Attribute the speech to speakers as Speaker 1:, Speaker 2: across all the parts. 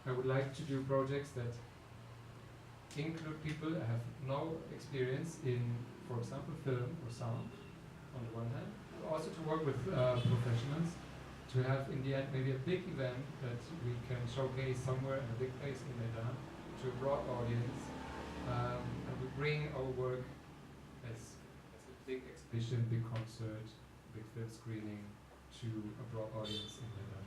Speaker 1: I would like to do projects that include people that have no experience in, for example, film or sound, on the one hand, also to work with professionals, to have in the end maybe a big event that we can showcase somewhere in a big place in Medan to a broad audience, and we bring our work as a big exhibition, big concert, big film screening to a broad audience in Medan.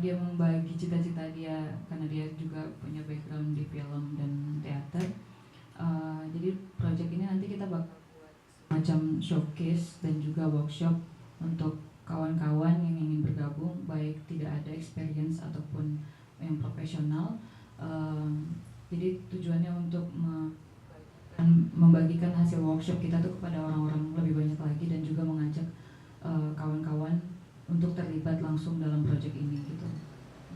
Speaker 2: Dia membagi cita-cita dia karena dia juga punya background di film dan teater. Jadi project ini nanti kita bakal buat macam showcase dan juga workshop untuk kawan-kawan yang ingin bergabung, baik tidak ada experience ataupun yang profesional. Jadi tujuannya untuk membagikan hasil workshop kita tuh kepada orang-orang lebih banyak lagi dan juga mengajak kawan-kawan untuk terlibat langsung dalam proyek ini gitu.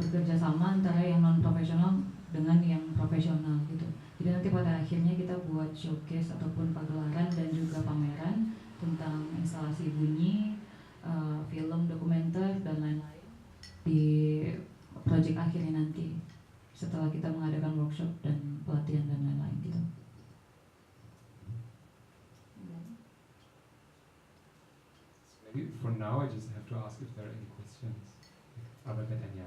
Speaker 2: Bekerja sama antara yang non profesional dengan yang profesional gitu. Jadi nanti pada akhirnya kita buat showcase ataupun pagelaran dan juga pameran tentang instalasi bunyi, film dokumenter dan lain-lain di proyek akhirnya nanti setelah kita mengadakan workshop dan pelatihan dan lain-lain gitu.
Speaker 1: For now, I just have to ask if there are any questions. Other than adanya.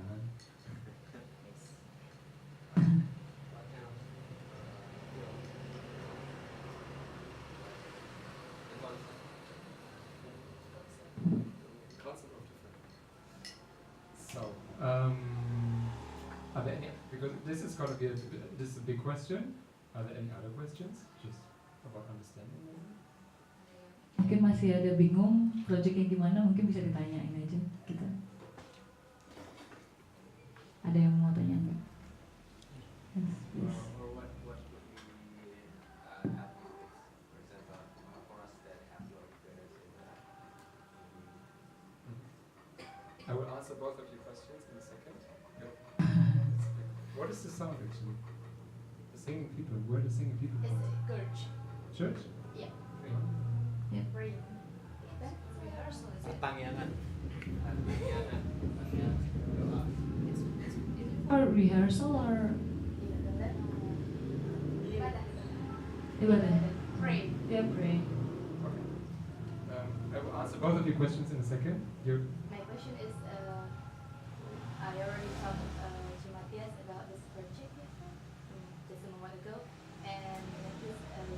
Speaker 1: So, are there any? Because this is going to be this is a big question. Are there any other questions? Just about understanding.
Speaker 2: Mungkin masih ada bingung proyeknya gimana, mungkin bisa ditanyain aja kita. Ada yang mau tanya nggak? Yes, please.
Speaker 3: Or what would be activities, for example, for us that have no experience in that?
Speaker 1: I will answer both of your questions in a second. What is the sound actually? The singing people. Where are the singing people from?
Speaker 4: It's a church.
Speaker 1: Church?
Speaker 4: Yeah.
Speaker 2: Yeah.
Speaker 4: Praying. That's rehearsal.
Speaker 3: Pertanyaan.
Speaker 2: For rehearsal or ibadah?
Speaker 4: Pray.
Speaker 2: Yeah, pray.
Speaker 1: Okay. I will answer both of your questions in a second.
Speaker 4: My question is, I already talked to Matthias about this project just a moment ago, and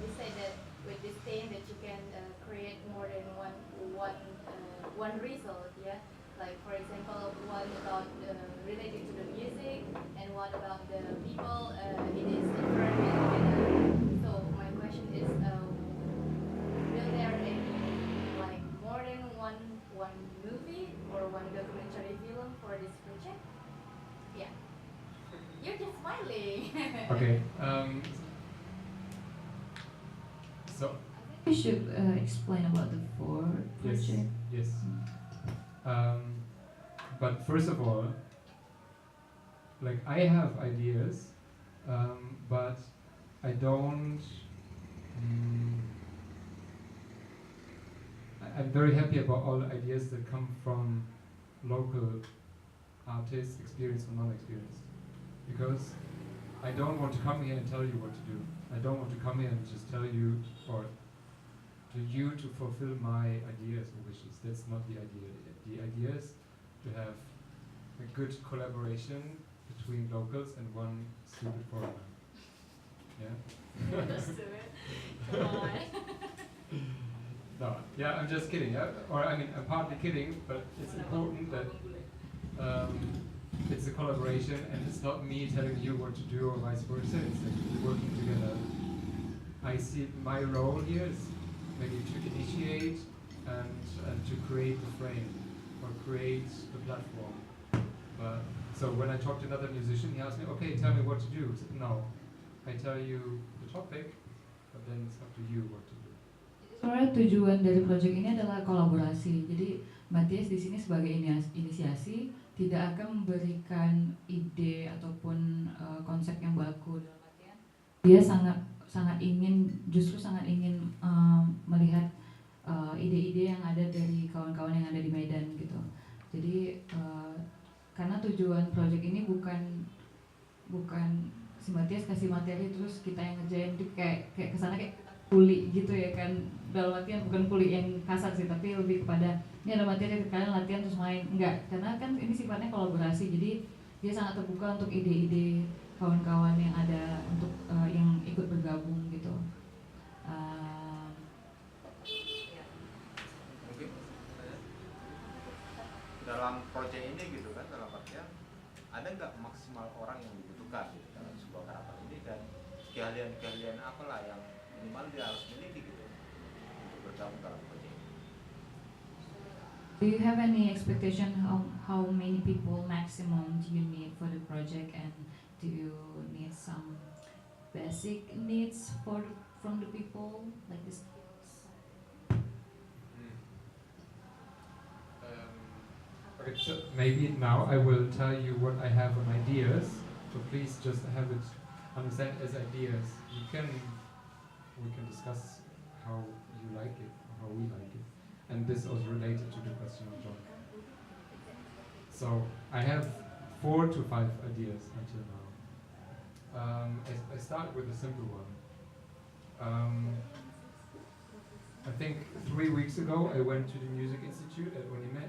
Speaker 4: you said that with this thing that you can create more than one result, yeah. Like for example, one about related to the music, and one about the people. It is different. So my question is, will there any like more than one movie or one documentary film for this project? Yeah. You're just smiling.
Speaker 1: Okay. So.
Speaker 2: We should explain about the four project.
Speaker 1: Yes. But first of all, like I have ideas, but I don't. I'm very happy about all the ideas that come from local artists, experienced or non-experienced, because I don't want to come here and tell you what to do. I don't want to come here and just tell you or to you to fulfill my ideas or wishes. That's not the idea. The idea is to have a good collaboration between locals and one stupid foreigner. Yeah?
Speaker 4: Come on.
Speaker 1: No, yeah, I'm just kidding. Or I mean, I'm partly kidding, but it's important that it's a collaboration and it's not me telling you what to do or vice versa. It's actually working together. I see my role here is maybe to initiate and to create the frame or create the platform. But so when I talk to another musician, he asks me, okay, tell me what to do. So, no, I tell you the topic, but then it's up to you what to do.
Speaker 2: Sebenarnya tujuan dari proyek ini adalah kolaborasi. Jadi Matthias di sini sebagai inisiasi tidak akan memberikan ide ataupun konsep yang baku. Dia sangat ingin melihat ide-ide yang ada dari kawan-kawan yang ada di Medan gitu. Jadi karena tujuan project ini bukan si Matthias kasih materi terus kita yang ngerjain, itu kayak kesana kayak kuli gitu ya kan, dalam artian bukan kuli yang kasar sih, tapi lebih kepada ini ada materi kalian latihan terus main, enggak, karena kan ini sifatnya kolaborasi, jadi dia sangat terbuka untuk ide-ide kawan-kawan yang ada untuk yang ikut bergabung gitu.
Speaker 5: Mungkin dalam proyek ini gitu kan, dalam artian ada nggak maksimal orang yang dibutuhkan gitu dalam sebuah karakter ini, dan keahlian apalah yang minimal dia harus miliki gitu untuk bergabung dalam proyek ini.
Speaker 2: Do you have any expectation how many people maximum do you need for the project, and do you need some basic needs from the people like this?
Speaker 1: Okay, so maybe now I will tell you what I have on ideas. So please just have it understand as ideas. We can discuss how you like it, or how we like it, and this was related to the question of John. So I have 4 to 5 ideas until now. I start with a simple one. I think 3 weeks ago I went to the Music Institute at Bunyi,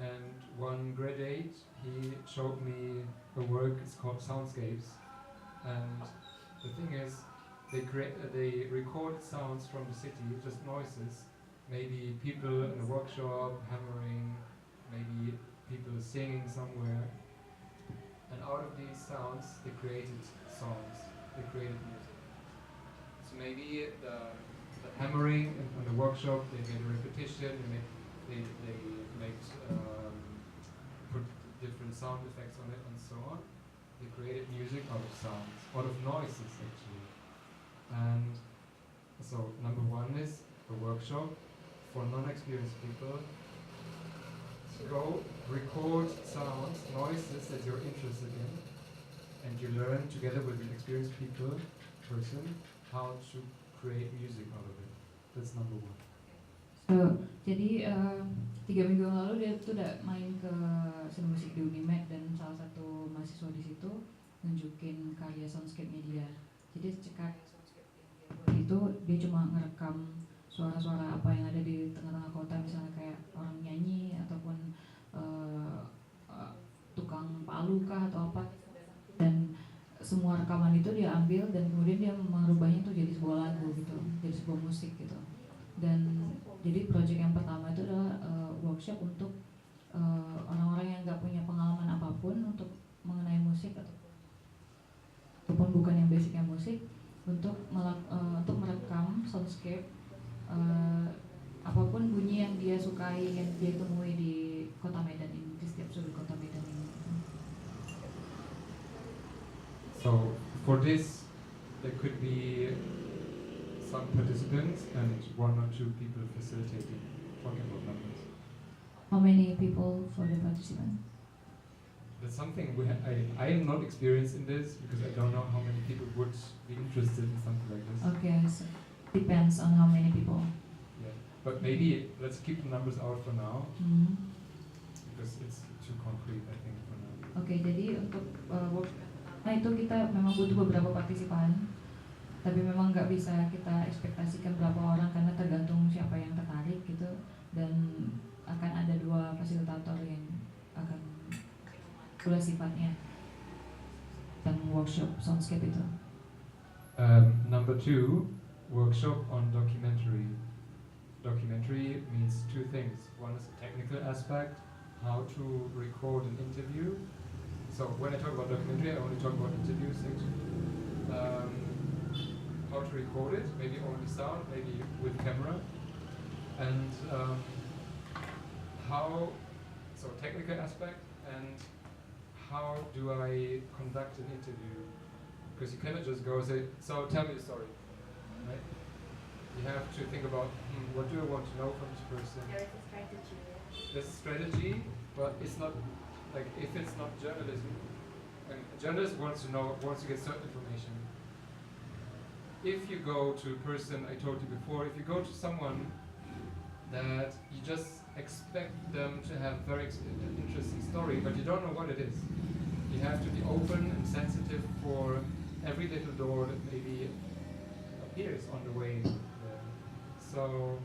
Speaker 1: and one grade 8, he showed me a work, it's called Soundscapes, and the thing is, they record sounds from the city, just noises, maybe people in a workshop hammering, maybe people singing somewhere, and out of these sounds they created songs, they created music. So maybe the hammering in the workshop, they made a repetition, they put different sound effects on it and so on. They created music out of sounds, out of noises actually. And so number 1 is a workshop for non-experienced people to go record sounds, noises that you're interested in, and you learn together with an experienced person how to create music out of it. That's number 1.
Speaker 2: So, jadi 3 minggu yang lalu dia tuh udah main ke seni musik di Unimed, dan salah satu mahasiswa di situ nunjukin karya soundscape-nya dia. Jadi karya soundscape yang dia buat itu dia cuma ngerekam suara-suara apa yang ada di tengah-tengah kota, misalnya kayak orang nyanyi ataupun tukang palu kah atau apa, dan semua rekaman itu dia ambil dan kemudian dia merubahnya tuh jadi sebuah lagu gitu, jadi sebuah musik gitu. Dan jadi project yang pertama itu adalah workshop untuk orang-orang yang nggak punya pengalaman apapun untuk mengenai musik ataupun bukan yang basicnya musik, untuk merekam soundscape apapun bunyi yang dia sukai, yang dia temui di kota Medan ini, di setiap sudut kota Medan ini.
Speaker 1: So for this there could be some participants and 1 or 2 people facilitating, talking about numbers.
Speaker 2: How many people for the participant?
Speaker 1: That's something I am not experienced in this because I don't know how many people would be interested in something like this.
Speaker 2: Okay, so depends on how many people.
Speaker 1: Yeah, but maybe let's keep the numbers out for now because it's too concrete, I think, for now.
Speaker 2: Oke, jadi untuk nah itu kita memang butuh beberapa partisipan, tapi memang nggak bisa kita ekspektasikan berapa orang karena tergantung siapa yang tertarik gitu, dan akan ada 2 fasilitator yang akan pula sifatnya dan workshop soundscape itu.
Speaker 1: Number 2, workshop on documentary. Documentary means 2 things. One is a technical aspect, how to record an interview. So when I talk about documentary, I only talk about interviews actually. How to record it, maybe only sound, maybe with camera, and so technical aspect, and how do I conduct an interview? Because you cannot just go and say, so tell me the story, right? You have to think about, what do I want to know from this person?
Speaker 4: There is a strategy.
Speaker 1: There's a strategy, but it's not, like, if it's not journalism, and a journalist wants to get certain information. If you go to a person, I told you before, if you go to someone that you just expect them to have very interesting story, but you don't know what it is. You have to be open and sensitive for every little door that maybe appears on the way there. So,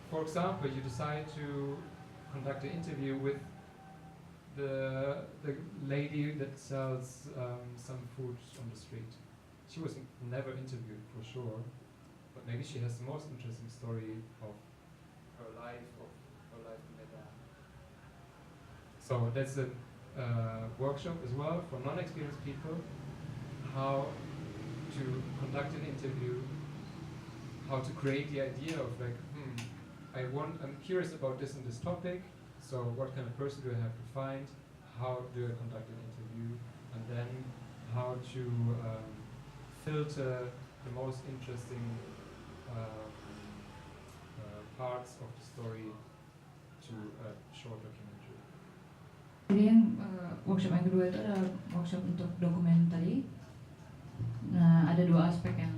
Speaker 1: for example, you decide to conduct an interview with the lady that sells some food on the street. She was never interviewed for sure, but maybe she has the most interesting story of her life, in Bedah. So that's a workshop as well for non-experienced people, how to conduct an interview, how to create the idea of like, I'm curious about this and this topic, so what kind of person do I have to find, how do I conduct an interview, and then how to filter the most interesting parts of the story to a short documentary.
Speaker 2: Jadi yang workshop yang kedua itu adalah workshop untuk dokumenter. Nah, ada dua aspek yang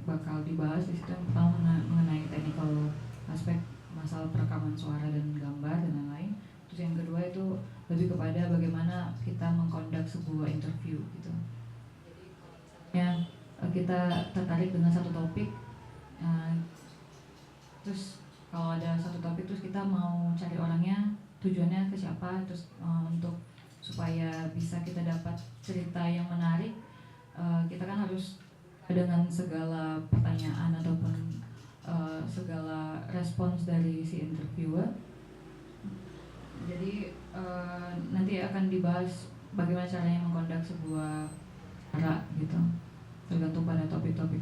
Speaker 2: bakal dibahas di situ. Yang pertama mengenai technical aspek masalah perekaman suara dan gambar dan lain-lain. Terus yang kedua itu lebih kepada bagaimana kita mengkondak sebuah interview gitu. Jadi kita tertarik dengan satu topik, terus kalau ada satu topik terus kita mau cari orangnya, tujuannya ke siapa, terus untuk supaya bisa kita dapat cerita yang menarik, kita kan harus dengan segala pertanyaan ataupun segala respons dari si interviewer. Jadi nanti akan dibahas bagaimana caranya mengkondak sebuah acara gitu, tergantung pada topik-topik.